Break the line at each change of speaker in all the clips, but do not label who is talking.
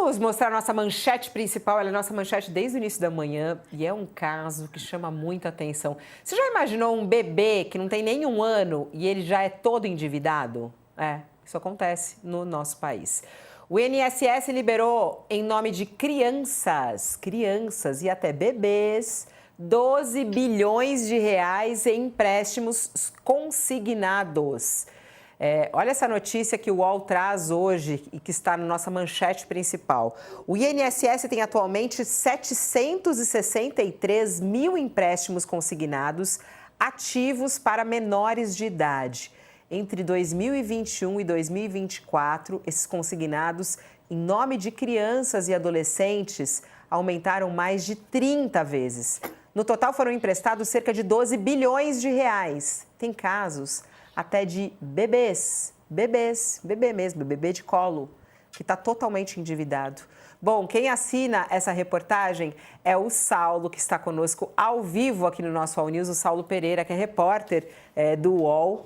Vamos mostrar a nossa manchete principal, ela é a nossa manchete desde o início da manhã e é um caso que chama muita atenção. Você já imaginou um bebê que não tem nem um ano e ele já é todo endividado? Isso acontece no nosso país. O INSS liberou, em nome de crianças e até bebês, 12 bilhões de reais em empréstimos consignados. Olha essa notícia que o UOL traz hoje e que está na nossa manchete principal. O INSS tem atualmente 763 mil empréstimos consignados ativos para menores de idade. Entre 2021 e 2024, esses consignados, em nome de crianças e adolescentes, aumentaram mais de 30 vezes. No total, foram emprestados cerca de 12 bilhões de reais. Tem casos até de bebê mesmo, bebê de colo, que está totalmente endividado. Bom, quem assina essa reportagem é o Saulo, que está conosco ao vivo aqui no nosso All News, o Saulo Pereira, que é repórter do UOL,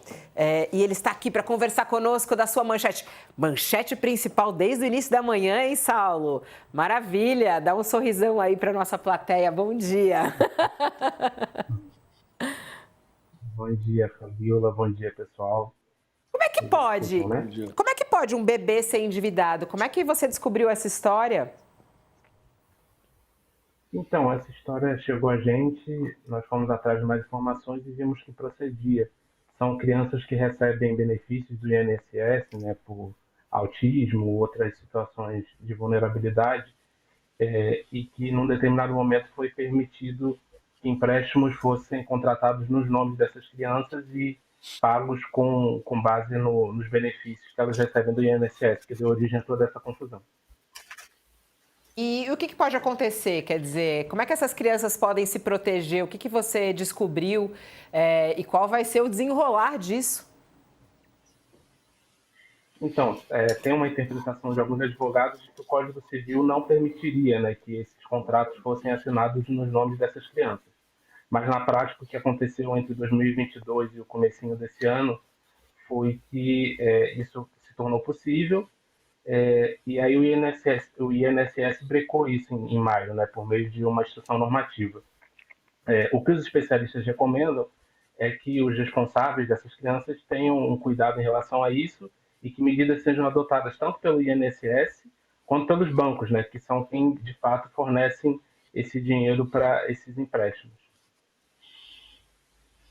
e ele está aqui para conversar conosco da sua manchete. Manchete principal desde o início da manhã, hein, Saulo? Maravilha! Dá um sorrisão aí para nossa plateia. Bom dia!
Bom dia, Fabiola. Bom dia, pessoal.
Como é que pode? Como é que pode um bebê ser endividado? Como é que você descobriu essa história?
Então, essa história chegou a gente, nós fomos atrás de mais informações e vimos que procedia. São crianças que recebem benefícios do INSS, né, por autismo ou outras situações de vulnerabilidade, e que num determinado momento foi permitido que empréstimos fossem contratados nos nomes dessas crianças e pagos com base nos benefícios que elas recebem do INSS, que deu origem a toda essa confusão.
E o que pode acontecer? Quer dizer, como é que essas crianças podem se proteger? O que você descobriu e qual vai ser o desenrolar disso?
Então, tem uma interpretação de alguns advogados de que o Código Civil não permitiria, né, que esses contratos fossem assinados nos nomes dessas crianças. Mas na prática, o que aconteceu entre 2022 e o comecinho desse ano foi que isso se tornou possível, e aí o INSS brecou isso em maio, né, por meio de uma instrução normativa. O que os especialistas recomendam é que os responsáveis dessas crianças tenham um cuidado em relação a isso e que medidas sejam adotadas tanto pelo INSS quanto pelos bancos, né, que são quem de fato fornecem esse dinheiro para esses empréstimos.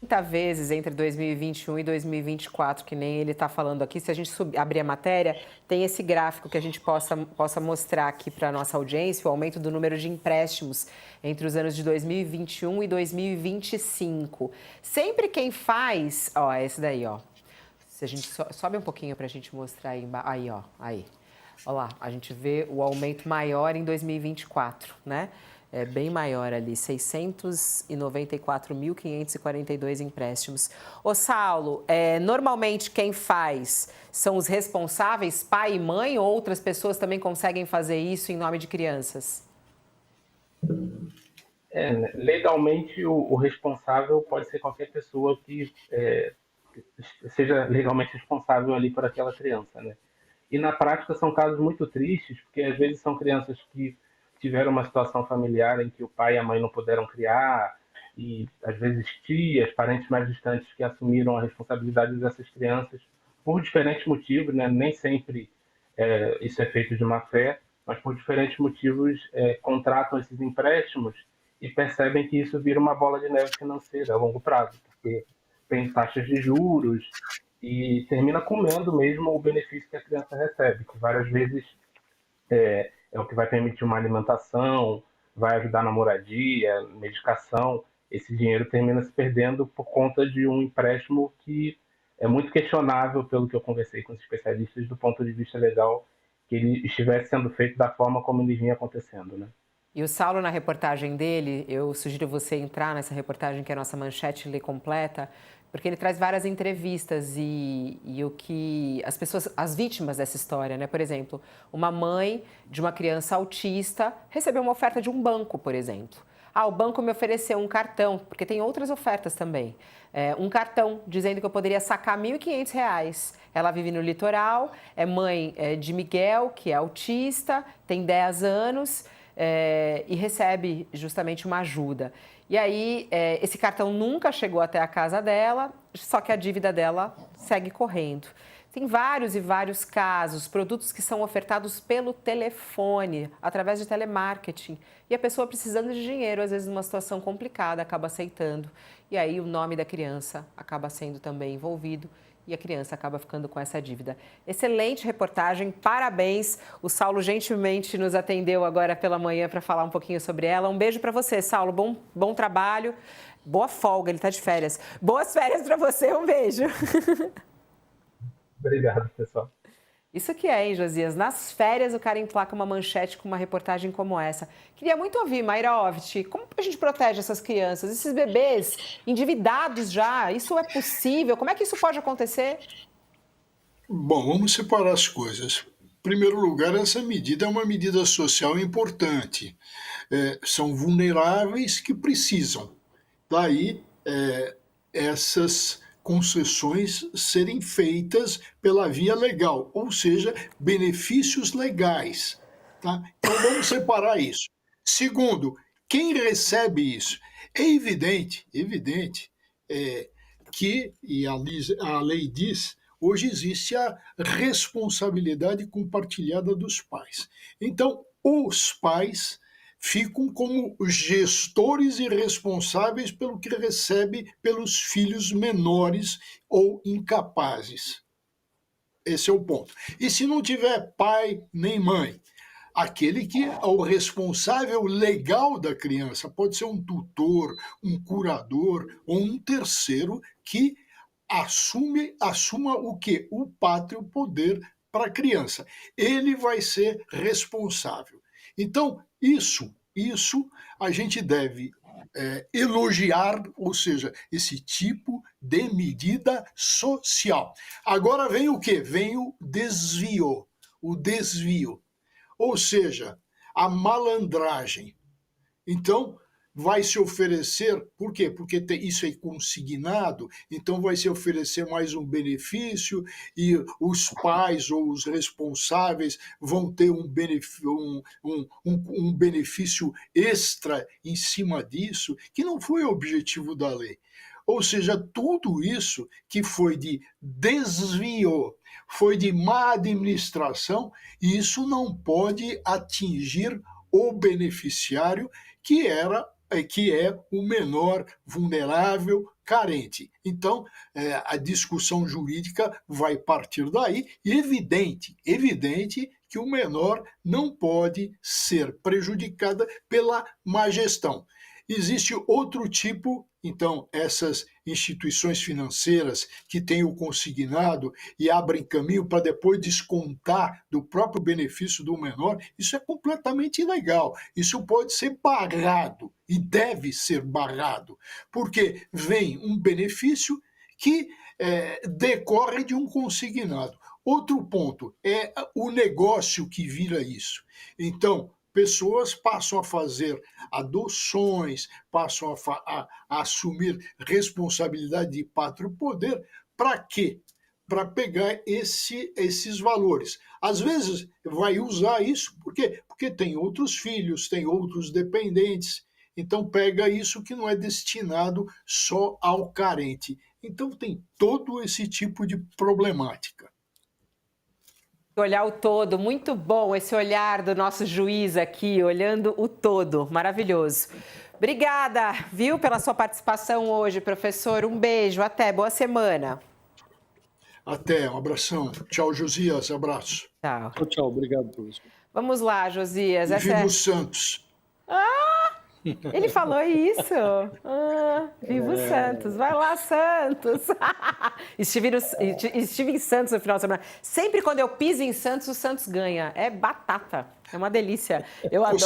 30 vezes entre 2021 e 2024, que nem ele está falando aqui. Se a gente abrir a matéria, tem esse gráfico que a gente possa mostrar aqui para a nossa audiência, o aumento do número de empréstimos entre os anos de 2021 e 2025. Sempre quem faz... é esse daí, ó. Se a gente sobe um pouquinho para a gente mostrar aí. Aí. Olha lá, a gente vê o aumento maior em 2024, né? É bem maior ali, 694.542 empréstimos. Ô, Saulo, normalmente quem faz são os responsáveis, pai e mãe, ou outras pessoas também conseguem fazer isso em nome de crianças?
Legalmente, o responsável pode ser qualquer pessoa que seja legalmente responsável ali por aquela criança, né? E na prática são casos muito tristes, porque às vezes são crianças que tiveram uma situação familiar em que o pai e a mãe não puderam criar, e às vezes tias, parentes mais distantes que assumiram a responsabilidade dessas crianças por diferentes motivos, né? Nem sempre isso é feito de má fé, mas por diferentes motivos contratam esses empréstimos e percebem que isso vira uma bola de neve financeira a longo prazo, porque tem taxas de juros e termina comendo mesmo o benefício que a criança recebe, que várias vezes é o que vai permitir uma alimentação, vai ajudar na moradia, medicação. Esse dinheiro termina se perdendo por conta de um empréstimo que é muito questionável, pelo que eu conversei com os especialistas, do ponto de vista legal, que ele estivesse sendo feito da forma como ele vinha acontecendo, né?
E o Saulo, na reportagem dele, eu sugiro você entrar nessa reportagem, que é a nossa manchete, ler completa, porque ele traz várias entrevistas e o que as pessoas, as vítimas dessa história, né? Por exemplo, uma mãe de uma criança autista recebeu uma oferta de um banco, por exemplo. O banco me ofereceu um cartão, porque tem outras ofertas também. Um cartão dizendo que eu poderia sacar R$ 1.500. Ela vive no litoral, é mãe de Miguel, que é autista, tem 10 anos e recebe justamente uma ajuda. E aí, esse cartão nunca chegou até a casa dela, só que a dívida dela segue correndo. Tem vários e vários casos, produtos que são ofertados pelo telefone, através de telemarketing. E a pessoa precisando de dinheiro, às vezes numa situação complicada, acaba aceitando. E aí o nome da criança acaba sendo também envolvido e a criança acaba ficando com essa dívida. Excelente reportagem, parabéns. O Saulo gentilmente nos atendeu agora pela manhã para falar um pouquinho sobre ela. Um beijo para você, Saulo. Bom trabalho. Boa folga, ele está de férias. Boas férias para você, um beijo.
Obrigado, pessoal.
Isso que é, hein, Josias? Nas férias o cara emplaca uma manchete com uma reportagem como essa. Queria muito ouvir, Mayra Ovit, como a gente protege essas crianças, esses bebês endividados já? Isso é possível? Como é que isso pode acontecer?
Bom, vamos separar as coisas. Em primeiro lugar, essa medida é uma medida social importante. São vulneráveis que precisam. Daí, essas concessões serem feitas pela via legal, ou seja, benefícios legais. Tá? Então, vamos separar isso. Segundo, quem recebe isso? É evidente que, e a lei diz, hoje existe a responsabilidade compartilhada dos pais. Então, os pais ficam como gestores e responsáveis pelo que recebe pelos filhos menores ou incapazes. Esse é o ponto. E se não tiver pai nem mãe, aquele que é o responsável legal da criança, pode ser um tutor, um curador ou um terceiro que assuma o quê? O pátrio poder para a criança. Ele vai ser responsável. Então, isso a gente deve elogiar, ou seja, esse tipo de medida social. Agora vem o quê? Vem o desvio, ou seja, a malandragem. Então, vai se oferecer, por quê? Porque isso é consignado, então vai se oferecer mais um benefício e os pais ou os responsáveis vão ter um benefício extra em cima disso, que não foi o objetivo da lei. Ou seja, tudo isso que foi de desvio, foi de má administração, e isso não pode atingir o beneficiário, que é o menor vulnerável, carente. Então, a discussão jurídica vai partir daí, e evidente que o menor não pode ser prejudicado pela má gestão. Existe outro tipo, então, essas instituições financeiras que têm o consignado e abrem caminho para depois descontar do próprio benefício do menor, isso é completamente ilegal. Isso pode ser barrado e deve ser barrado, porque vem um benefício que decorre de um consignado. Outro ponto é o negócio que vira isso. Então, pessoas passam a fazer adoções, passam a assumir responsabilidade de pátrio poder. Para quê? Para pegar esses valores. Às vezes vai usar isso, por quê? Porque tem outros filhos, tem outros dependentes, então pega isso que não é destinado só ao carente. Então tem todo esse tipo de problemática.
Olhar o todo, muito bom esse olhar do nosso juiz aqui, olhando o todo, maravilhoso. Obrigada, viu, pela sua participação hoje, professor. Um beijo, até, boa semana.
Até, um abração. Tchau, Josias, abraço.
Tchau.
Tchau, obrigado, professor.
Vamos lá, Josias.
Viva o Santos.
Ele falou isso. Viva o Santos. Vai lá, Santos. Estive em Santos no final de semana. Sempre quando eu piso em Santos, o Santos ganha. É batata. É uma delícia. Eu adoro.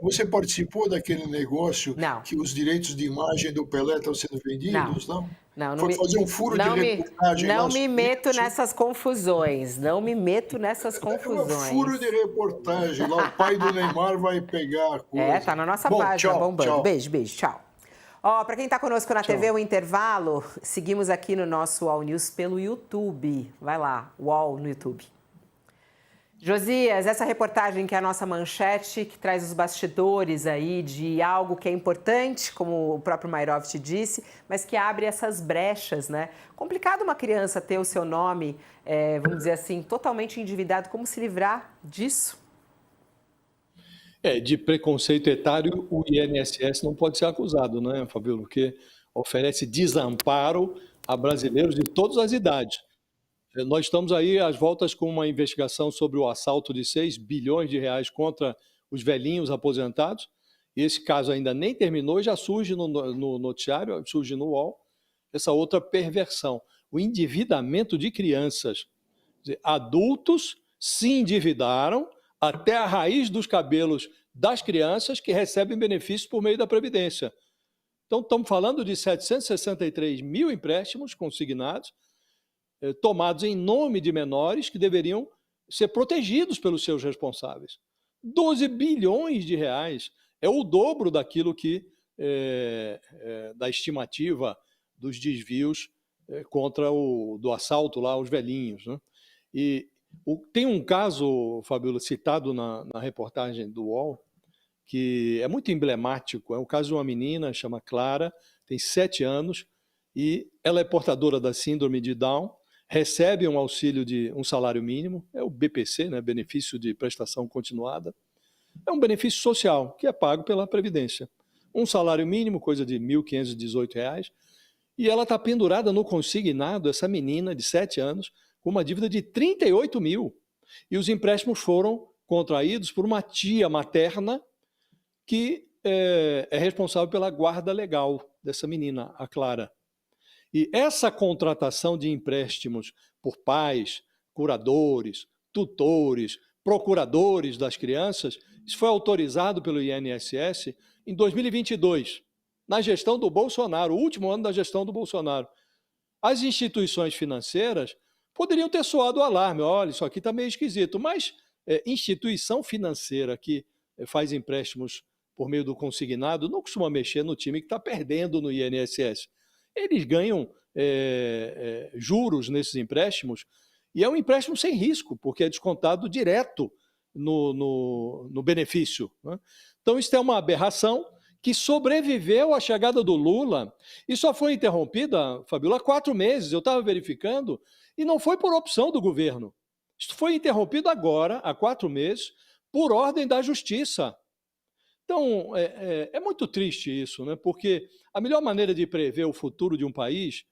Você participou daquele negócio que os direitos de imagem do Pelé estão sendo vendidos, não? Foi fazer um furo de reportagem.
Não me meto nessas confusões. Não me meto nessas confusões.
É um furo de reportagem. Lá o pai do Neymar vai pegar a coisa.
Tá na nossa página,
tchau,
bombando.
Tchau.
Beijo, tchau. Ó, para quem está conosco na TV, o intervalo, seguimos aqui no nosso UOL News pelo YouTube. Vai lá, UOL no YouTube. Josias, essa reportagem que é a nossa manchete, que traz os bastidores aí de algo que é importante, como o próprio Mayroft disse, mas que abre essas brechas, né? Complicado uma criança ter o seu nome, vamos dizer assim, totalmente endividado. Como se livrar disso?
De preconceito etário, o INSS não pode ser acusado, né, Fabíola? Porque oferece desamparo a brasileiros de todas as idades. Nós estamos aí às voltas com uma investigação sobre o assalto de 6 bilhões de reais contra os velhinhos aposentados. E esse caso ainda nem terminou e já surge no noticiário, surge no UOL, essa outra perversão, o endividamento de crianças. Quer dizer, adultos se endividaram até a raiz dos cabelos das crianças que recebem benefícios por meio da Previdência. Então, estamos falando de 763 mil empréstimos consignados, tomados em nome de menores que deveriam ser protegidos pelos seus responsáveis. 12 bilhões de reais é o dobro daquilo que da estimativa dos desvios contra do assalto lá aos velhinhos, né? E tem um caso, Fabíola, citado na reportagem do UOL, que é muito emblemático. É o caso de uma menina, chama Clara, tem 7 anos, e ela é portadora da síndrome de Down, recebe um auxílio de um salário mínimo, é o BPC, né, Benefício de Prestação Continuada. É um benefício social que é pago pela Previdência. Um salário mínimo, coisa de R$ 1.518, e ela está pendurada no consignado, essa menina de 7 anos, com uma dívida de 38 mil. E os empréstimos foram contraídos por uma tia materna que é responsável pela guarda legal dessa menina, a Clara. E essa contratação de empréstimos por pais, curadores, tutores, procuradores das crianças, isso foi autorizado pelo INSS em 2022, na gestão do Bolsonaro, o último ano da gestão do Bolsonaro. As instituições financeiras poderiam ter soado o alarme, olha, isso aqui está meio esquisito, mas instituição financeira que faz empréstimos por meio do consignado não costuma mexer no time que está perdendo no INSS. Eles ganham juros nesses empréstimos e é um empréstimo sem risco, porque é descontado direto no benefício, né? Então, isso é uma aberração que sobreviveu à chegada do Lula e só foi interrompida, Fabíola, há 4 meses. Eu estava verificando e não foi por opção do governo. Isso foi interrompido agora, há 4 meses, por ordem da Justiça. Então, é muito triste isso, né? Porque a melhor maneira de prever o futuro de um país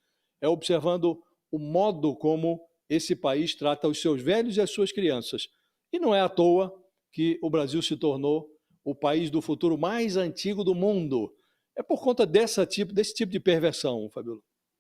é observando o modo como esse país trata os seus velhos e as suas crianças. E não é à toa que o Brasil se tornou o país do futuro mais antigo do mundo. É por conta desse tipo de perversão, Fabíola.